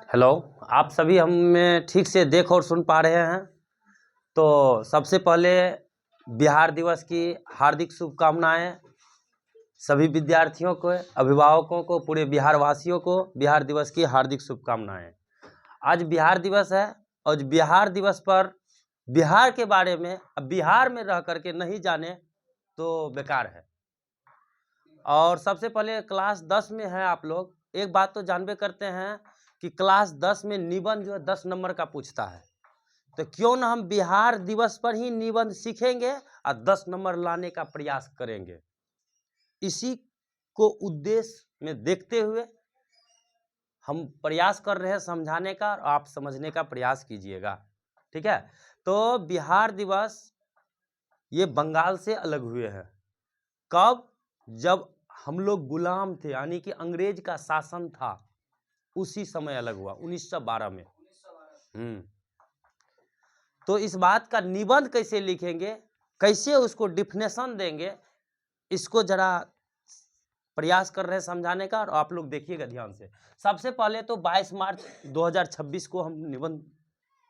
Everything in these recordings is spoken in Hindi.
हेलो, आप सभी हमें ठीक से देख और सुन पा रहे हैं? तो सबसे पहले बिहार दिवस की हार्दिक शुभकामनाएं सभी विद्यार्थियों को, अभिभावकों को, पूरे बिहार वासियों को बिहार दिवस की हार्दिक शुभकामनाएं। आज बिहार दिवस है और बिहार दिवस पर बिहार के बारे में अब बिहार में रह करके नहीं जाने तो बेकार है। और सबसे पहले क्लास 10 में है आप लोग, एक बात तो जानबे करते हैं कि क्लास 10 में निबंध जो है 10 नंबर का पूछता है। तो क्यों ना हम बिहार दिवस पर ही निबंध सीखेंगे और 10 नंबर लाने का प्रयास करेंगे। इसी को उद्देश्य में देखते हुए हम प्रयास कर रहे हैं समझाने का, और आप समझने का प्रयास कीजिएगा, ठीक है। तो बिहार दिवस ये बंगाल से अलग हुए हैं। कब? जब हम लोग गुलाम थे, यानी कि अंग्रेज का शासन था, उसी समय अलग हुआ 1912 में। तो इस बात का निबंध कैसे लिखेंगे, कैसे उसको डिफिनेशन देंगे, इसको जरा प्रयास कर रहे हैं समझाने का, और आप लोग देखिएगा ध्यान से। सबसे पहले तो 22 मार्च 2026 को हम निबंध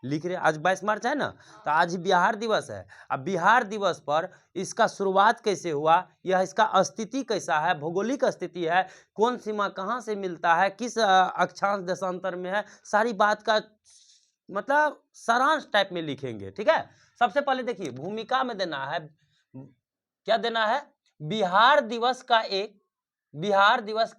लिख रहे हैं। आज 22 मार्च है ना, तो आज बिहार दिवस है। अब बिहार दिवस पर इसका शुरुआत कैसे हुआ, यह इसका अस्तित्व कैसा है, भौगोलिक स्थिति है, कौन सीमा कहाँ से मिलता है, किस अक्षांश देशांतर में है, सारी बात का मतलब सारांश टाइप में लिखेंगे, ठीक है। सबसे पहले देखिए, भूमिका में देना है, क्या देना है, बिहार दिवस का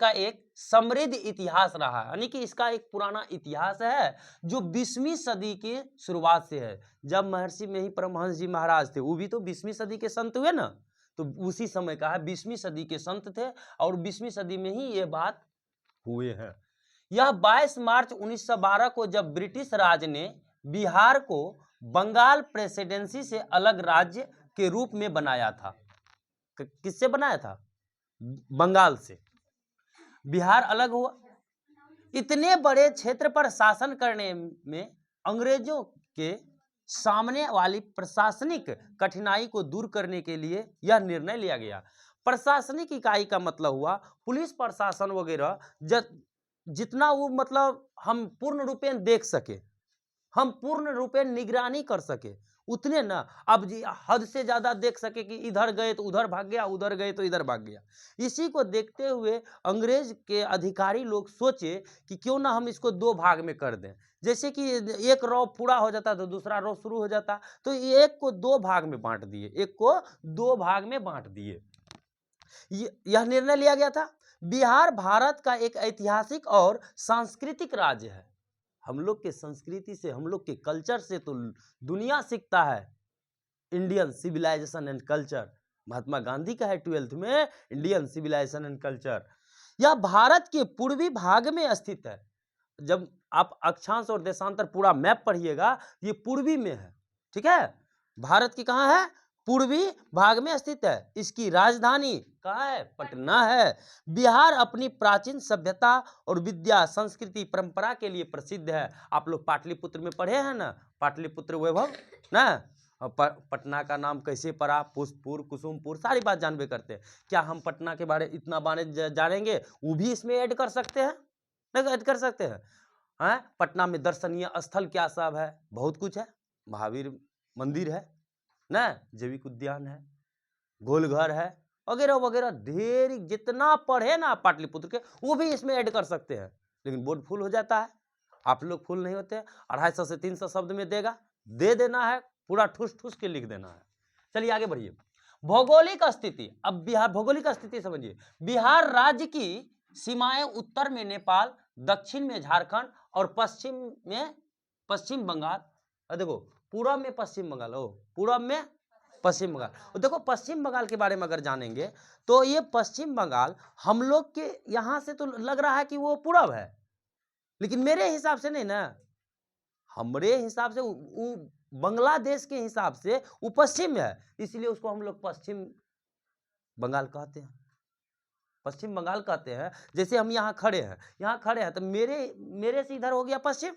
एक समृद्ध इतिहास रहा है, यानी कि इसका एक पुराना इतिहास है जो 20वीं सदी की शुरुआत से है। जब महर्षि में ही परमहंस जी महाराज थे, वो भी तो 20वीं सदी के संत हुए ना, तो उसी समय का है, 20वीं सदी के संत थे और 20वीं सदी में ही ये बात हुए हैं। यह 22 मार्च 1912 को जब ब्रिटिश राज ने बिहार को बंगाल प्रेसिडेंसी से अलग राज्य के रूप में बनाया था। किससे बनाया था? बंगाल से। बिहार अलग हुआ। इतने बड़े क्षेत्र पर शासन करने में अंग्रेजों के सामने वाली प्रशासनिक कठिनाई को दूर करने के लिए यह निर्णय लिया गया। प्रशासनिक इकाई का मतलब हुआ पुलिस प्रशासन वगैरह, जितना वो मतलब हम पूर्ण रूपेण देख सके, हम पूर्ण रूपेण निगरानी कर सके, उतने ना। अब जी हद से ज्यादा देख सके कि इधर गए तो उधर भाग गया, उधर गए तो इधर भाग गया। इसी को देखते हुए अंग्रेज के अधिकारी लोग सोचे कि क्यों ना हम इसको दो भाग में कर दें। जैसे कि एक रौ पूरा हो जाता तो दूसरा रौ शुरू हो जाता, तो एक को दो भाग में बांट दिए, एक को दो भाग में बांट दिए। यह निर्णय लिया गया था। बिहार भारत का एक ऐतिहासिक और सांस्कृतिक राज्य है। हम लोग के संस्कृति से, हम लोग के कल्चर से तो दुनिया सीखता है। Indian civilisation and culture, Mahatma Gandhi का है 12th में, इंडियन सिविलाइजेशन एंड कल्चर। यह भारत के पूर्वी भाग में स्थित है। जब आप अक्षांश और देशांतर पूरा मैप पढ़िएगा, ये पूर्वी में है, ठीक है। भारत की कहाँ है? पूर्वी भाग में स्थित है। इसकी राजधानी कहाँ है? पटना है। बिहार अपनी प्राचीन सभ्यता और विद्या, संस्कृति, परंपरा के लिए प्रसिद्ध है। आप लोग पाटलिपुत्र में पढ़े हैं ना, पाटलिपुत्र वैभव ना। पटना का नाम कैसे पड़ा, पुष्पपुर, कुसुमपुर, सारी बात जानबे करते हैं। क्या हम पटना के बारे इतना बारे जानेंगे, वो भी इसमें ऐड कर सकते हैं? नहीं ऐड कर सकते हैं? पटना में दर्शनीय स्थल क्या सब है? बहुत कुछ है। महावीर मंदिर है ना, जैविक उद्यान है, गोलघर है, वगैरह वगैरह, ढेर जितना पढ़े ना पाटलिपुत्र के, वो भी इसमें ऐड कर सकते हैं। लेकिन बोर्ड फुल हो जाता है, आप लोग फुल नहीं होते। 250 से 300 शब्द में देगा, दे देना है, पूरा ठूस ठूस के लिख देना है। चलिए आगे बढ़िए। भौगोलिक स्थिति, अब बिहार भौगोलिक स्थिति समझिए। बिहार राज्य की सीमाएं उत्तर में नेपाल, दक्षिण में झारखंड और पश्चिम में पश्चिम बंगाल। देखो पूरब में पश्चिम बंगाल, पूरब में पश्चिम बंगाल। देखो पश्चिम बंगाल के बारे में अगर जानेंगे तो ये पश्चिम बंगाल हम लोग के यहां से तो लग रहा है कि वो पूरब है, लेकिन मेरे हिसाब से नहीं ना। हमारे हिसाब से बांग्लादेश के हिसाब से वो पश्चिम है, इसलिए उसको हम लोग पश्चिम बंगाल कहते हैं। पश्चिम बंगाल कहते हैं। जैसे हम यहाँ खड़े हैं तो मेरे से इधर हो गया पश्चिम।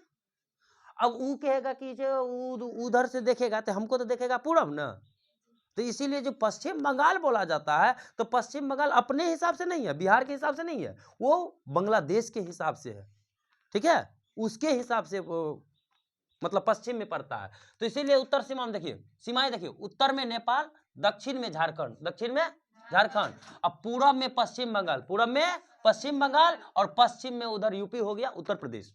अब वो कहेगा कि जो उधर से देखेगा तो हमको तो देखेगा पूरब ना, तो इसीलिए जो पश्चिम बंगाल बोला जाता है, तो पश्चिम बंगाल अपने हिसाब से नहीं है, बिहार के हिसाब से नहीं है, वो बांग्लादेश के हिसाब से है, ठीक है, उसके हिसाब से वो मतलब पश्चिम में पड़ता है। तो इसीलिए उत्तर सीमा में देखिए, सीमाएं देखिए, उत्तर में नेपाल, दक्षिण में झारखंड, दक्षिण में झारखंड, अब पूरब में पश्चिम बंगाल, पूरब में पश्चिम बंगाल, और पश्चिम में उधर यूपी हो गया, उत्तर प्रदेश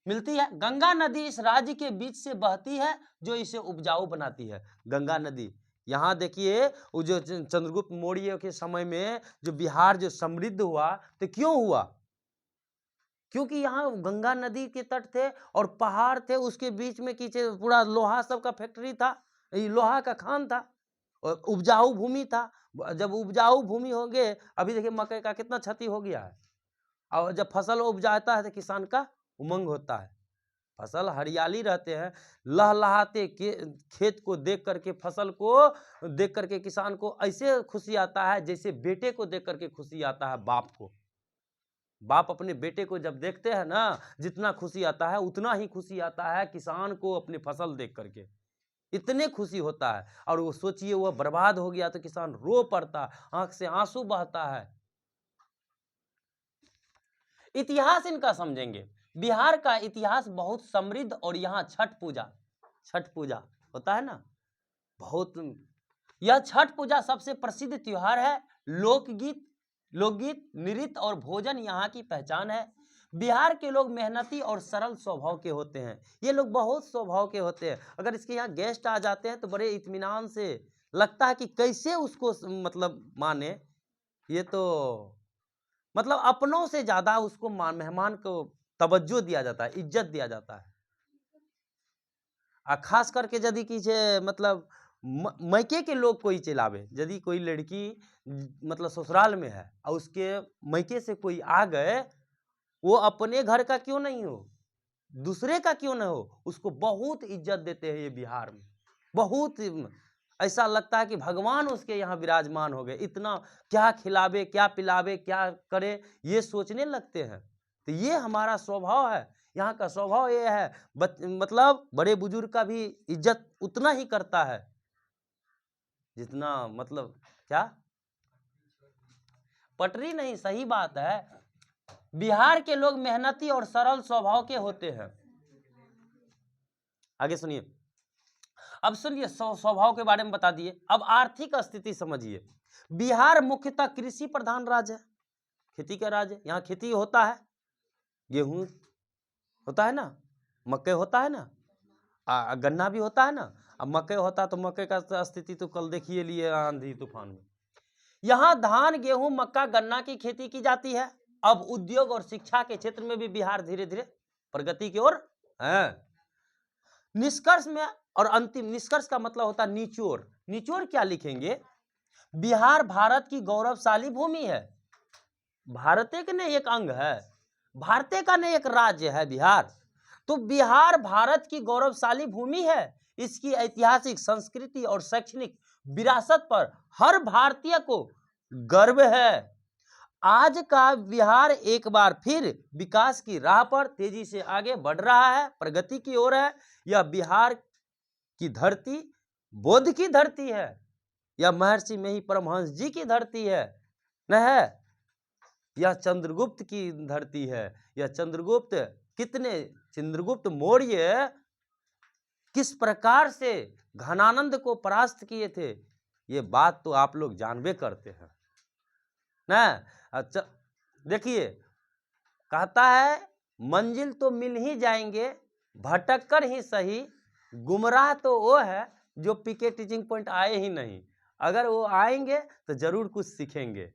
मिलती है। गंगा नदी इस राज्य के बीच से बहती है, जो इसे उपजाऊ बनाती है। गंगा नदी, यहाँ देखिए, वो जो चंद्रगुप्त मौर्य के समय में जो बिहार जो समृद्ध हुआ, तो क्यों हुआ? क्योंकि यहाँ गंगा नदी के तट थे और पहाड़ थे, उसके बीच में कीचे पूरा लोहा सब का फैक्ट्री था, लोहा का खान था, और उपजाऊ भूमि था। जब उपजाऊ भूमि हो गए, अभी देखिए मकई का कितना क्षति हो गया है, और जब फसल उपजाता है तो किसान का उमंग होता है, फसल हरियाली रहते हैं, लहलहाते के खेत को देख करके, फसल को देख करके किसान को ऐसे खुशी आता है जैसे बेटे को देख करके खुशी आता है बाप को। बाप अपने बेटे को जब देखते हैं ना, जितना खुशी आता है उतना ही खुशी आता है किसान को अपनी फसल देख करके, इतने खुशी होता है। और वो सोचिए वो बर्बाद हो गया तो किसान रो पड़ता, आंख से आंसू बहता है। इतिहास इनका समझेंगे, बिहार का इतिहास बहुत समृद्ध, और यहाँ छठ पूजा होता है ना, बहुत, यह छठ पूजा सबसे प्रसिद्ध त्योहार है। लोकगीत, नृत्य और भोजन यहाँ की पहचान है। बिहार के लोग मेहनती और सरल स्वभाव के होते हैं, ये लोग बहुत स्वभाव के होते हैं। अगर इसके यहाँ गेस्ट आ जाते हैं तो बड़े इत्मीनान से लगता है कि कैसे उसको मतलब माने, ये तो मतलब अपनों से ज्यादा उसको मेहमान को तवज्जो दिया जाता है, इज्जत दिया जाता है। खास करके यदि किसी मतलब मैके के लोग कोई चलावे, यदि कोई लड़की मतलब ससुराल में है और उसके मैके से कोई आ गए, वो अपने घर का क्यों नहीं हो, दूसरे का क्यों ना हो, उसको बहुत इज्जत देते हैं ये बिहार में। बहुत ऐसा लगता है कि भगवान उसके यहाँ विराजमान हो गए, इतना क्या खिलावे, क्या पिलावे, क्या करे, ये सोचने लगते हैं। तो ये हमारा स्वभाव है, यहाँ का स्वभाव ये है, मतलब बड़े बुजुर्ग का भी इज्जत उतना ही करता है जितना मतलब क्या पटरी नहीं, सही बात है। बिहार के लोग मेहनती और सरल स्वभाव के होते हैं। आगे सुनिए, अब सुनिए, स्वभाव के बारे में बता दिए, अब आर्थिक स्थिति समझिए। बिहार मुख्यतः कृषि प्रधान राज्य है, खेती का राज्य है। यहाँ खेती होता है, गेहूं होता है ना, मकई होता है ना, गन्ना भी होता है ना। अब मकई होता है तो मकई का स्थिति तो कल देखिए लिए आंधी तूफान में। यहाँ धान, गेहूं, मक्का, गन्ना की खेती की जाती है। अब उद्योग और शिक्षा के क्षेत्र में भी बिहार धीरे धीरे प्रगति की ओर है। निष्कर्ष में, और अंतिम निष्कर्ष का मतलब होता है निचोड़। निचोड़ क्या लिखेंगे? बिहार भारत की गौरवशाली भूमि है, भारत का नहीं एक अंग है, भारत का नहीं एक राज्य है बिहार। तो बिहार भारत की गौरवशाली भूमि है, इसकी ऐतिहासिक, संस्कृति और शैक्षणिक विरासत पर हर भारतीय को गर्व है। आज का बिहार एक बार फिर विकास की राह पर तेजी से आगे बढ़ रहा है, प्रगति की ओर है। यह बिहार की धरती बुद्ध की धरती है, यह महर्षि मेही परमहंस जी की धरती है, न है, यह चंद्रगुप्त की धरती है। यह चंद्रगुप्त मौर्य किस प्रकार से घनानंद को परास्त किए थे, ये बात तो आप लोग जानबे करते हैं ना। अच्छा देखिए, कहता है मंजिल तो मिल ही जाएंगे, भटक कर ही सही, गुमराह तो वो है जो पीके टीचिंग पॉइंट आए ही नहीं। अगर वो आएंगे तो जरूर कुछ सीखेंगे।